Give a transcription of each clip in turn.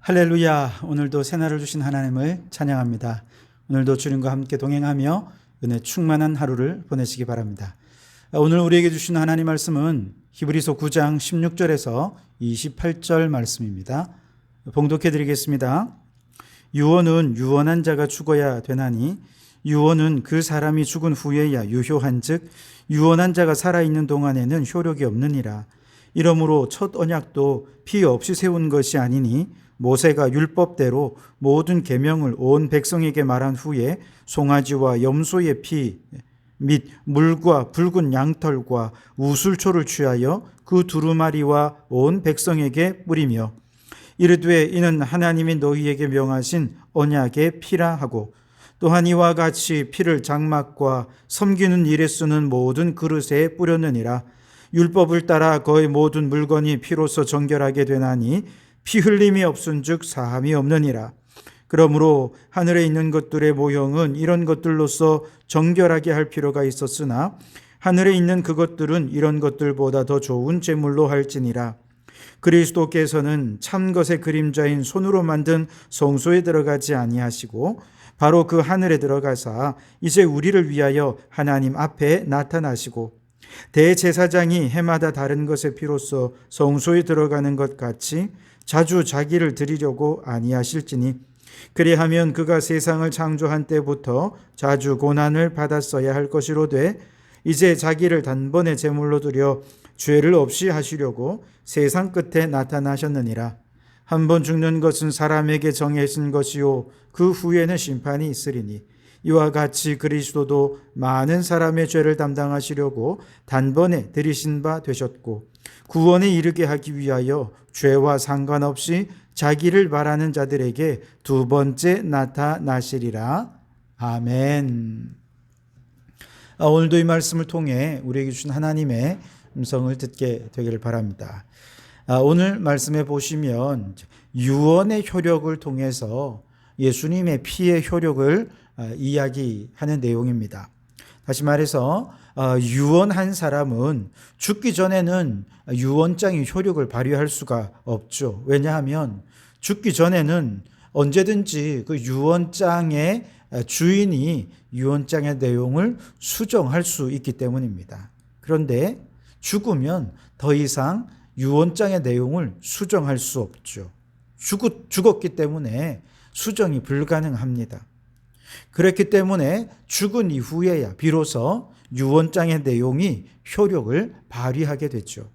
할렐루야. 오늘도 새날을 주신 하나님을 찬양합니다. 오늘도 주님과 함께 동행하며 은혜 충만한 하루를 보내시기 바랍니다. 오늘 우리에게 주신 하나님 말씀은 히브리서 9장 16절에서 28절 말씀입니다. 봉독해 드리겠습니다. 유언은 유언한 자가 죽어야 되나니 유언은 그 사람이 죽은 후에야 유효한즉 유언한 자가 살아있는 동안에는 효력이 없느니라. 이러므로 첫 언약도 피 없이 세운 것이 아니니 모세가 율법대로 모든 계명을 온 백성에게 말한 후에 송아지와 염소의 피 및 물과 붉은 양털과 우술초를 취하여 그 두루마리와 온 백성에게 뿌리며 이르되 이는 하나님이 너희에게 명하신 언약의 피라 하고 또한 이와 같이 피를 장막과 섬기는 일에 쓰는 모든 그릇에 뿌렸느니라. 율법을 따라 거의 모든 물건이 피로써 정결하게 되나니 피 흘림이 없은즉 사함이 없느니라. 그러므로 하늘에 있는 것들의 모형은 이런 것들로서 정결하게 할 필요가 있었으나 하늘에 있는 그것들은 이런 것들보다 더 좋은 제물로 할지니라. 그리스도께서는 참 것의 그림자인 손으로 만든 성소에 들어가지 아니하시고 바로 그 하늘에 들어가사 이제 우리를 위하여 하나님 앞에 나타나시고 대제사장이 해마다 다른 것의 피로써 성소에 들어가는 것 같이 자주 자기를 드리려고 아니하실지니 그리하면 그가 세상을 창조한 때부터 자주 고난을 받았어야 할 것이로되 이제 자기를 단번에 제물로 드려 죄를 없이 하시려고 세상 끝에 나타나셨느니라. 한 번 죽는 것은 사람에게 정해진 것이요 그 후에는 심판이 있으리니 이와 같이 그리스도도 많은 사람의 죄를 담당하시려고 단번에 들이신 바 되셨고 구원에 이르게 하기 위하여 죄와 상관없이 자기를 바라는 자들에게 두 번째 나타나시리라. 아멘. 오늘도 이 말씀을 통해 우리에게 주신 하나님의 음성을 듣게 되기를 바랍니다. 오늘 말씀에 보시면 유언의 효력을 통해서 예수님의 피의 효력을 이야기하는 내용입니다. 다시 말해서 유언한 사람은 죽기 전에는 유언장이 효력을 발휘할 수가 없죠. 왜냐하면 죽기 전에는 언제든지 그 유언장의 주인이 유언장의 내용을 수정할 수 있기 때문입니다. 그런데 죽으면 더 이상 유언장의 내용을 수정할 수 없죠. 죽었기 때문에 수정이 불가능합니다. 그렇기 때문에 죽은 이후에야 비로소 유언장의 내용이 효력을 발휘하게 되죠.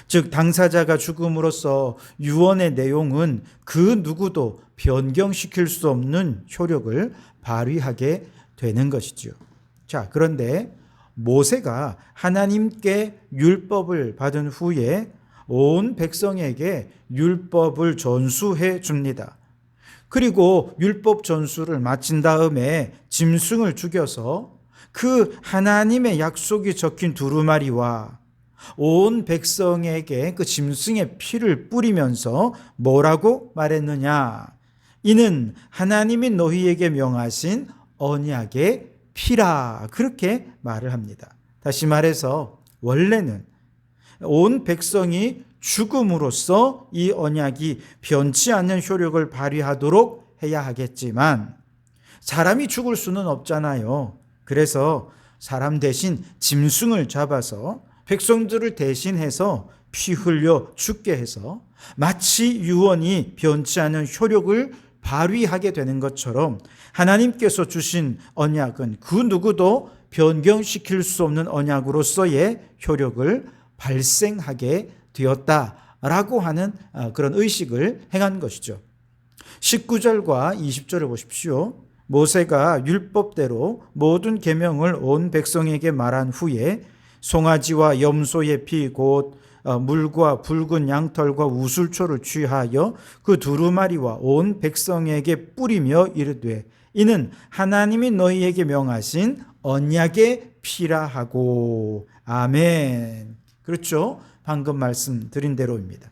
즉 당사자가 죽음으로써 유언의 내용은 그 누구도 변경시킬 수 없는 효력을 발휘하게 되는 것이죠. 자, 그런데 모세가 하나님께 율법을 받은 후에 온 백성에게 율법을 전수해 줍니다. 그리고 율법 전수를 마친 다음에 짐승을 죽여서 그 하나님의 약속이 적힌 두루마리와 온 백성에게 그 짐승의 피를 뿌리면서 뭐라고 말했느냐? 이는 하나님이 너희에게 명하신 언약의 피라. 그렇게 말을 합니다. 다시 말해서 원래는 온 백성이 죽음으로써 이 언약이 변치 않는 효력을 발휘하도록 해야 하겠지만 사람이 죽을 수는 없잖아요. 그래서 사람 대신 짐승을 잡아서 백성들을 대신해서 피 흘려 죽게 해서 마치 유언이 변치 않은 효력을 발휘하게 되는 것처럼 하나님께서 주신 언약은 그 누구도 변경시킬 수 없는 언약으로서의 효력을 발생하게 되었다라고 하는 그런 의식을 행한 것이죠. 19절과 20절을 보십시오. 모세가 율법대로 모든 계명을 온 백성에게 말한 후에 송아지와 염소의 피 곧 물과 붉은 양털과 우술초를 취하여 그 두루마리와 온 백성에게 뿌리며 이르되 이는 하나님이 너희에게 명하신 언약의 피라 하고. 아멘. 그렇죠? 방금 말씀드린 대로입니다.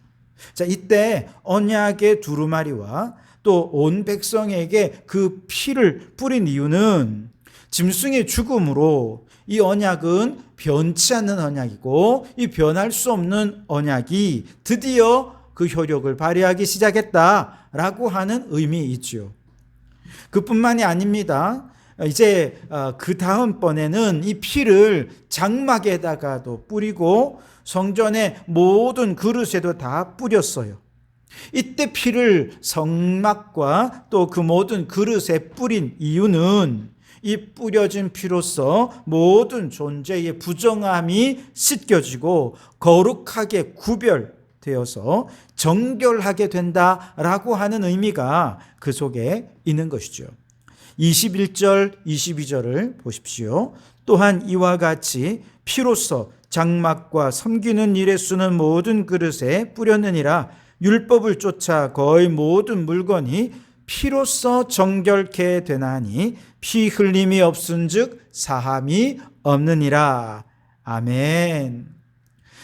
자, 이때 언약의 두루마리와 또 온 백성에게 그 피를 뿌린 이유는 짐승의 죽음으로 이 언약은 변치 않는 언약이고 이 변할 수 없는 언약이 드디어 그 효력을 발휘하기 시작했다라고 하는 의미 있죠. 그뿐만이 아닙니다. 이제 그 다음번에는 이 피를 장막에다가도 뿌리고 성전의 모든 그릇에도 다 뿌렸어요. 이때 피를 성막과 또 그 모든 그릇에 뿌린 이유는 이 뿌려진 피로서 모든 존재의 부정함이 씻겨지고 거룩하게 구별되어서 정결하게 된다라고 하는 의미가 그 속에 있는 것이죠. 21절, 22절을 보십시오. 또한 이와 같이 피로써 장막과 섬기는 일에 쓰는 모든 그릇에 뿌렸느니라. 율법을 쫓아 거의 모든 물건이 피로써 정결케 되나니 피 흘림이 없은즉 사함이 없느니라. 아멘.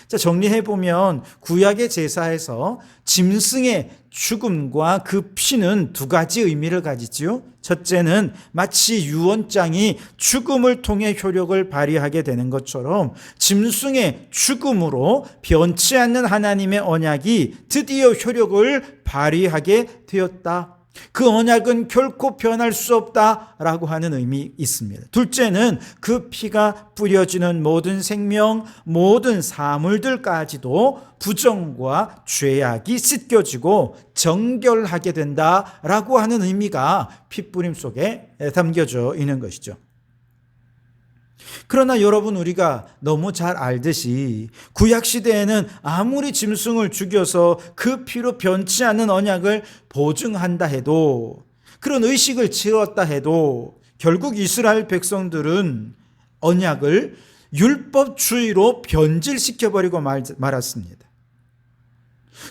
자, 정리해 보면 구약의 제사에서 짐승의 죽음과 그 피는 두 가지 의미를 가지지요. 첫째는 마치 유언장이 죽음을 통해 효력을 발휘하게 되는 것처럼 짐승의 죽음으로 변치 않는 하나님의 언약이 드디어 효력을 발휘하게 되었다. 그 언약은 결코 변할 수 없다라고 하는 의미 있습니다. 둘째는 그 피가 뿌려지는 모든 생명, 모든 사물들까지도 부정과 죄악이 씻겨지고 정결하게 된다라고 하는 의미가 핏뿌림 속에 담겨져 있는 것이죠. 그러나 여러분, 우리가 너무 잘 알듯이 구약시대에는 아무리 짐승을 죽여서 그 피로 변치 않는 언약을 보증한다 해도, 그런 의식을 지었다 해도 결국 이스라엘 백성들은 언약을 율법주의로 변질시켜버리고 말았습니다.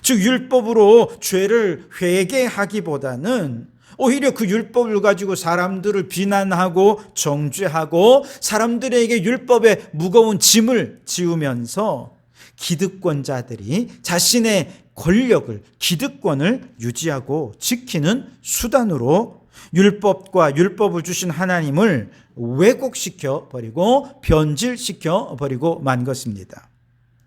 즉 율법으로 죄를 회개하기보다는 오히려 그 율법을 가지고 사람들을 비난하고 정죄하고 사람들에게 율법의 무거운 짐을 지우면서 기득권자들이 자신의 권력을, 기득권을 유지하고 지키는 수단으로 율법과 율법을 주신 하나님을 왜곡시켜 버리고 변질시켜 버리고 만 것입니다.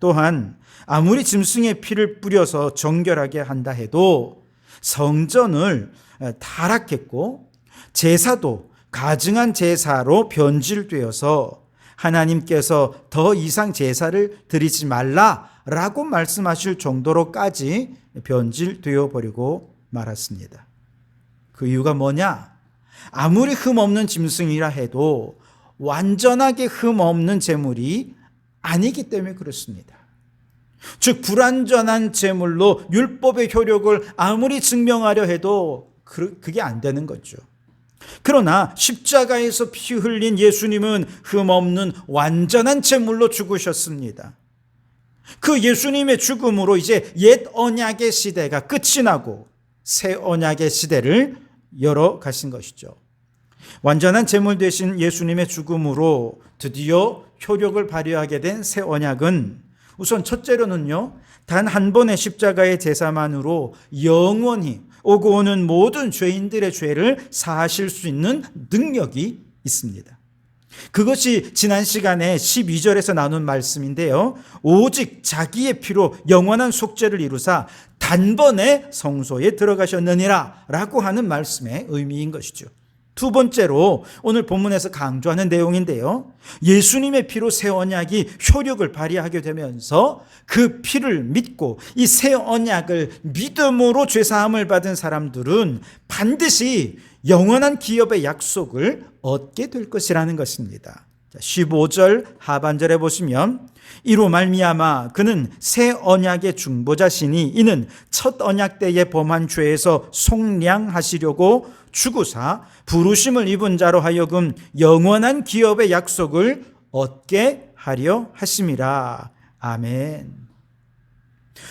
또한 아무리 짐승의 피를 뿌려서 정결하게 한다 해도 성전을 타락했고 제사도 가증한 제사로 변질되어서 하나님께서 더 이상 제사를 드리지 말라라고 말씀하실 정도로까지 변질되어 버리고 말았습니다. 그 이유가 뭐냐? 아무리 흠없는 짐승이라 해도 완전하게 흠없는 제물이 아니기 때문에 그렇습니다. 즉 불완전한 제물로 율법의 효력을 아무리 증명하려 해도 그게 안 되는 거죠. 그러나 십자가에서 피 흘린 예수님은 흠없는 완전한 제물로 죽으셨습니다. 그 예수님의 죽음으로 이제 옛 언약의 시대가 끝이 나고 새 언약의 시대를 열어 가신 것이죠. 완전한 제물 되신 예수님의 죽음으로 드디어 효력을 발휘하게 된 새 언약은 우선 첫째로는요, 단 한 번의 십자가의 제사만으로 영원히 오고 오는 모든 죄인들의 죄를 사하실 수 있는 능력이 있습니다. 그것이 지난 시간에 12절에서 나눈 말씀인데요. 오직 자기의 피로 영원한 속죄를 이루사 단번에 성소에 들어가셨느니라 라고 하는 말씀의 의미인 것이죠. 두 번째로 오늘 본문에서 강조하는 내용인데요. 예수님의 피로 새 언약이 효력을 발휘하게 되면서 그 피를 믿고 이 새 언약을 믿음으로 죄사함을 받은 사람들은 반드시 영원한 기업의 약속을 얻게 될 것이라는 것입니다. 15절 하반절에 보시면 이로 말미암아 그는 새 언약의 중보자시니 이는 첫 언약 때에 범한 죄에서 속량하시려고 죽으사 부르심을 입은 자로 하여금 영원한 기업의 약속을 얻게 하려 하심이라. 아멘.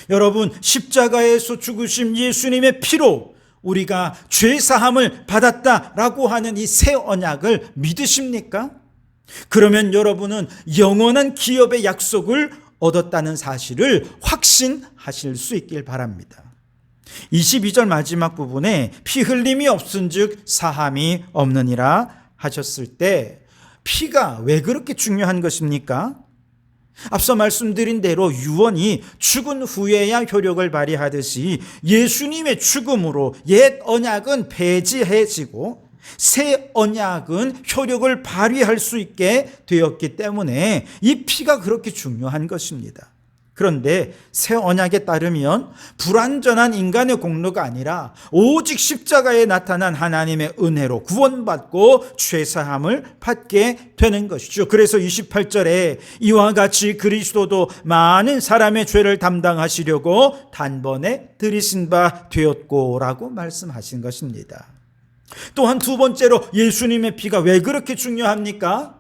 여러분, 십자가에서 죽으신 예수님의 피로 우리가 죄사함을 받았다라고 하는 이 새 언약을 믿으십니까? 그러면 여러분은 영원한 기업의 약속을 얻었다는 사실을 확신하실 수 있길 바랍니다. 22절 마지막 부분에 피 흘림이 없은즉 사함이 없느니라 하셨을 때 피가 왜 그렇게 중요한 것입니까? 앞서 말씀드린 대로 유언이 죽은 후에야 효력을 발휘하듯이 예수님의 죽음으로 옛 언약은 폐지해지고 새 언약은 효력을 발휘할 수 있게 되었기 때문에 이 피가 그렇게 중요한 것입니다. 그런데 새 언약에 따르면 불완전한 인간의 공로가 아니라 오직 십자가에 나타난 하나님의 은혜로 구원받고 죄사함을 받게 되는 것이죠. 그래서 28절에 이와 같이 그리스도도 많은 사람의 죄를 담당하시려고 단번에 들이신 바 되었고 라고 말씀하신 것입니다. 또한 두 번째로 예수님의 피가 왜 그렇게 중요합니까?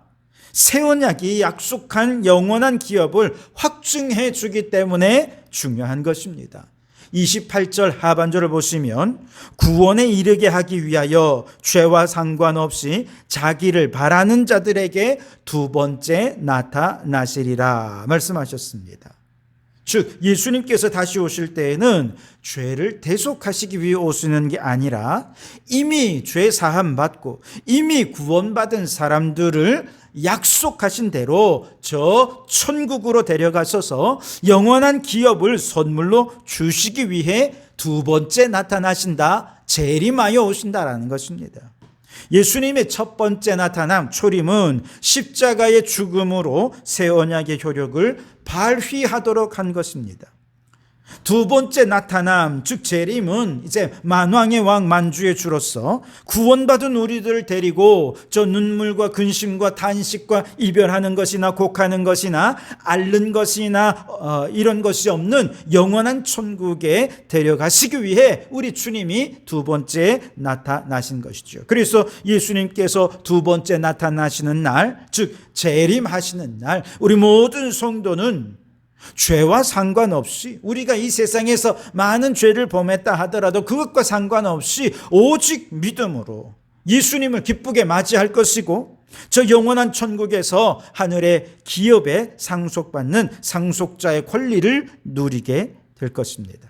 새 언약이 약속한 영원한 기업을 확증해 주기 때문에 중요한 것입니다. 28절 하반절을 보시면 구원에 이르게 하기 위하여 죄와 상관없이 자기를 바라는 자들에게 두 번째 나타나시리라 말씀하셨습니다. 즉 예수님께서 다시 오실 때에는 죄를 대속하시기 위해 오시는 게 아니라 이미 죄 사함 받고 이미 구원받은 사람들을 약속하신 대로 저 천국으로 데려가셔서 영원한 기업을 선물로 주시기 위해 두 번째 나타나신다, 재림하여 오신다라는 것입니다. 예수님의 첫 번째 나타남, 초림은 십자가의 죽음으로 새 언약의 효력을 발휘하도록 한 것입니다. 두 번째 나타남, 즉 재림은 이제 만왕의 왕 만주의 주로서 구원받은 우리들을 데리고 저 눈물과 근심과 탄식과 이별하는 것이나 곡하는 것이나 앓는 것이나 이런 것이 없는 영원한 천국에 데려가시기 위해 우리 주님이 두 번째 나타나신 것이죠. 그래서 예수님께서 두 번째 나타나시는 날, 즉 재림하시는 날, 우리 모든 성도는 죄와 상관없이 우리가 이 세상에서 많은 죄를 범했다 하더라도 그것과 상관없이 오직 믿음으로 예수님을 기쁘게 맞이할 것이고 저 영원한 천국에서 하늘의 기업에 상속받는 상속자의 권리를 누리게 될 것입니다.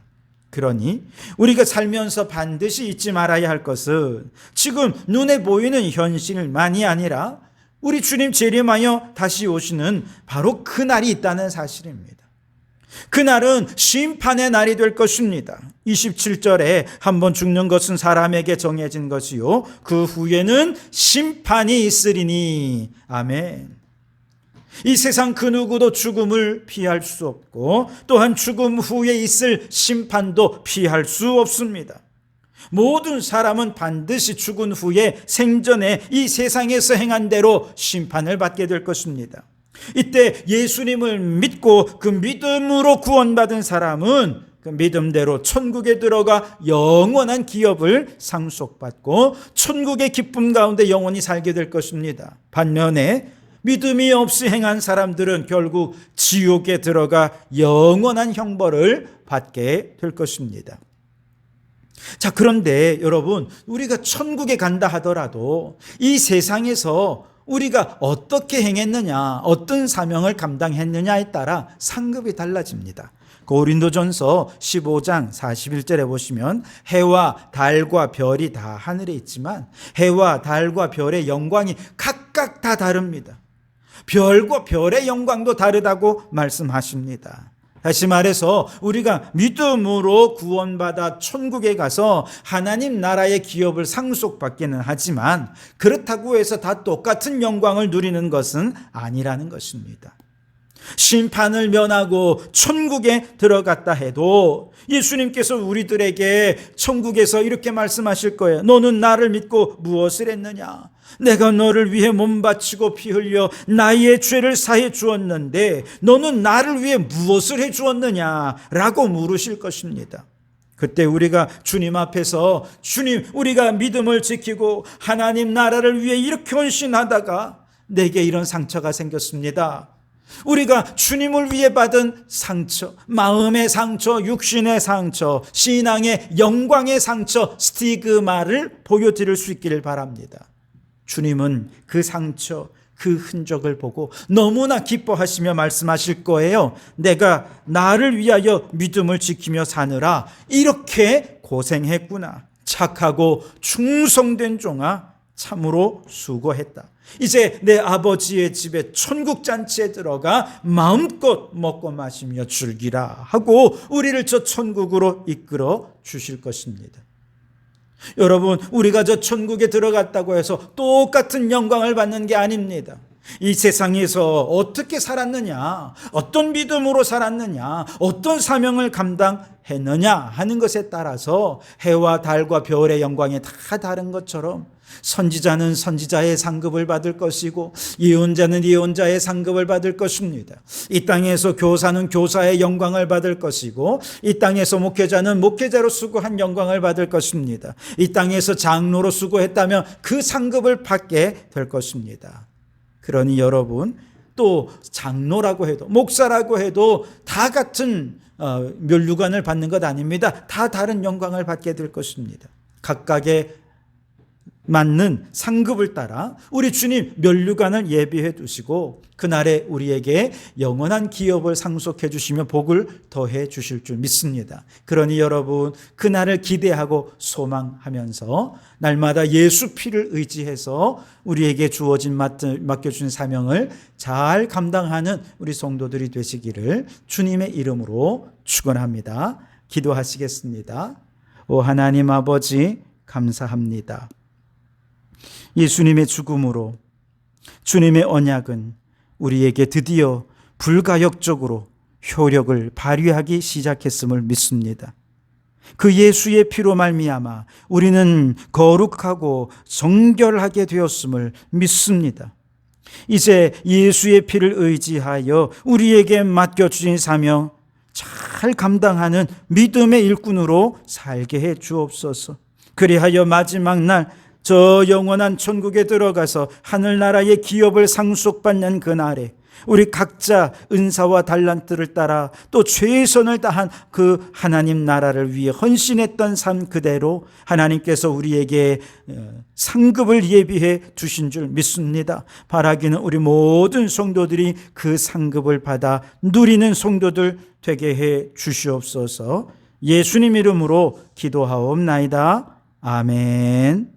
그러니 우리가 살면서 반드시 잊지 말아야 할 것은 지금 눈에 보이는 현실만이 아니라 우리 주님 재림하여 다시 오시는 바로 그 날이 있다는 사실입니다. 그날은 심판의 날이 될 것입니다. 27절에 한번 죽는 것은 사람에게 정해진 것이요 그 후에는 심판이 있으리니. 아멘. 이 세상 그 누구도 죽음을 피할 수 없고 또한 죽음 후에 있을 심판도 피할 수 없습니다. 모든 사람은 반드시 죽은 후에 생전에 이 세상에서 행한 대로 심판을 받게 될 것입니다. 이때 예수님을 믿고 그 믿음으로 구원받은 사람은 그 믿음대로 천국에 들어가 영원한 기업을 상속받고 천국의 기쁨 가운데 영원히 살게 될 것입니다. 반면에 믿음이 없이 행한 사람들은 결국 지옥에 들어가 영원한 형벌을 받게 될 것입니다. 자, 그런데 여러분, 우리가 천국에 간다 하더라도 이 세상에서 우리가 어떻게 행했느냐, 어떤 사명을 감당했느냐에 따라 상급이 달라집니다. 고린도전서 15장 41절에 보시면 해와 달과 별이 다 하늘에 있지만 해와 달과 별의 영광이 각각 다 다릅니다. 별과 별의 영광도 다르다고 말씀하십니다. 다시 말해서 우리가 믿음으로 구원받아 천국에 가서 하나님 나라의 기업을 상속받기는 하지만 그렇다고 해서 다 똑같은 영광을 누리는 것은 아니라는 것입니다. 심판을 면하고 천국에 들어갔다 해도 예수님께서 우리들에게 천국에서 이렇게 말씀하실 거예요. 너는 나를 믿고 무엇을 했느냐? 내가 너를 위해 몸 바치고 피 흘려 나의 죄를 사해 주었는데 너는 나를 위해 무엇을 해 주었느냐? 라고 물으실 것입니다. 그때 우리가 주님 앞에서 주님, 우리가 믿음을 지키고 하나님 나라를 위해 이렇게 헌신하다가 내게 이런 상처가 생겼습니다. 우리가 주님을 위해 받은 상처, 마음의 상처, 육신의 상처, 신앙의 영광의 상처, 스티그마를 보여드릴 수 있기를 바랍니다. 주님은 그 상처, 그 흔적을 보고 너무나 기뻐하시며 말씀하실 거예요. 내가 나를 위하여 믿음을 지키며 사느라 이렇게 고생했구나. 착하고 충성된 종아, 참으로 수고했다. 이제 내 아버지의 집에 천국잔치에 들어가 마음껏 먹고 마시며 즐기라 하고 우리를 저 천국으로 이끌어 주실 것입니다. 여러분, 우리가 저 천국에 들어갔다고 해서 똑같은 영광을 받는 게 아닙니다. 이 세상에서 어떻게 살았느냐, 어떤 믿음으로 살았느냐, 어떤 사명을 감당했느냐 하는 것에 따라서 해와 달과 별의 영광이 다 다른 것처럼 선지자는 선지자의 상급을 받을 것이고 예언자는 예언자의 상급을 받을 것입니다. 이 땅에서 교사는 교사의 영광을 받을 것이고 이 땅에서 목회자는 목회자로 수고한 영광을 받을 것입니다. 이 땅에서 장로로 수고했다면 그 상급을 받게 될 것입니다. 그러니 여러분, 또 장로라고 해도 목사라고 해도 다 같은 면류관을 받는 것 아닙니다. 다 다른 영광을 받게 될 것입니다. 각각의 맞는 상급을 따라 우리 주님 면류관을 예비해 두시고 그날에 우리에게 영원한 기업을 상속해 주시며 복을 더해 주실 줄 믿습니다. 그러니 여러분, 그날을 기대하고 소망하면서 날마다 예수 피를 의지해서 우리에게 주어진 맡겨준 사명을 잘 감당하는 우리 성도들이 되시기를 주님의 이름으로 축원합니다. 기도하시겠습니다. 오 하나님 아버지, 감사합니다. 예수님의 죽음으로 주님의 언약은 우리에게 드디어 불가역적으로 효력을 발휘하기 시작했음을 믿습니다. 그 예수의 피로 말미암아 우리는 거룩하고 정결하게 되었음을 믿습니다. 이제 예수의 피를 의지하여 우리에게 맡겨주신 사명 잘 감당하는 믿음의 일꾼으로 살게 해 주옵소서. 그리하여 마지막 날 저 영원한 천국에 들어가서 하늘나라의 기업을 상속받는 그날에 우리 각자 은사와 달란트를 따라 또 최선을 다한 그 하나님 나라를 위해 헌신했던 삶 그대로 하나님께서 우리에게 상급을 예비해 주신 줄 믿습니다. 바라기는 우리 모든 성도들이 그 상급을 받아 누리는 성도들 되게 해 주시옵소서. 예수님 이름으로 기도하옵나이다. 아멘.